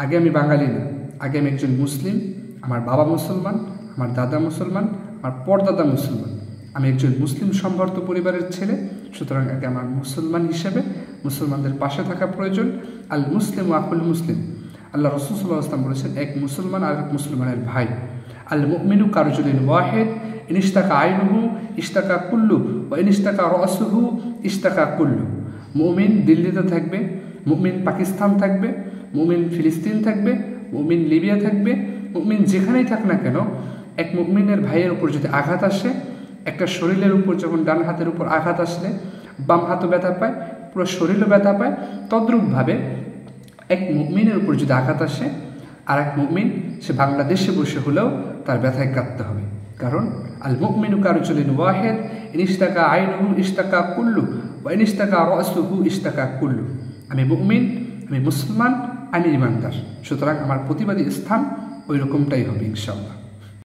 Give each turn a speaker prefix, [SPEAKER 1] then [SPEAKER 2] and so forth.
[SPEAKER 1] আগে আমি বাঙালি না, আগে আমি একজন মুসলিম। আমার বাবা মুসলমান, আমার দাদা মুসলমান, আমার পরদাদা মুসলমান। আমি একজন মুসলিম সম্ভ্রান্ত পরিবারের ছেলে, সুতরাং আগে আমার মুসলমান হিসেবে মুসলমানদের পাশে থাকা প্রয়োজন। আল মুসলিম ও আকুল মুসলিম, আল্লাহ রাসূল সাল্লাল্লাহু আলাইহি ওয়াসাল্লাম বলেছেন, এক মুসলমান আর এক মুসলমানের ভাই। আল মুমিনু কারজুলিন ওয়াহিদ, ইনিস্তাকা আইনুহু ইস্তাকা কুল্লু ও ইনিস্তাকা রাসুহু ইস্তাকা কুল্লু। মুমিন দিল্লিতে থাকবে, মুমিন পাকিস্তান থাকবে, মুমিন ফিলিস্তিন থাকবে, মুমিন লিবিয়া থাকবে, মুমিন যেখানেই থাক না কেন, এক মুমিনের ভাইয়ের উপর যদি আঘাত আসে, একটা শরীরের উপর যখন ডান হাতের উপর আঘাত আসলে বাম হাতও ব্যথা পায়, পুরো শরীরও ব্যথা পায়, তদ্রূপভাবে এক মুমিনের উপর যদি আঘাত আসে, আর এক মুমিন সে বাংলাদেশে বসে হলেও তার ব্যথায় কাঁদতে হবে। কারণ আল মুমিনু কারজুলিন ওয়াহিদ, ইনিস্তাকা আইনুহু ইস্তাকা কুল্লু ওয়া ইনিস্তাকা রাসুহু ইস্তাকা কুল্লু। আমি মুমিন, আমি মুসলমান, আমি ইমানদার, সুতরাং আমার প্রতিবাদী স্থান ওই রকমটাই হবে ইনশাআল্লাহ।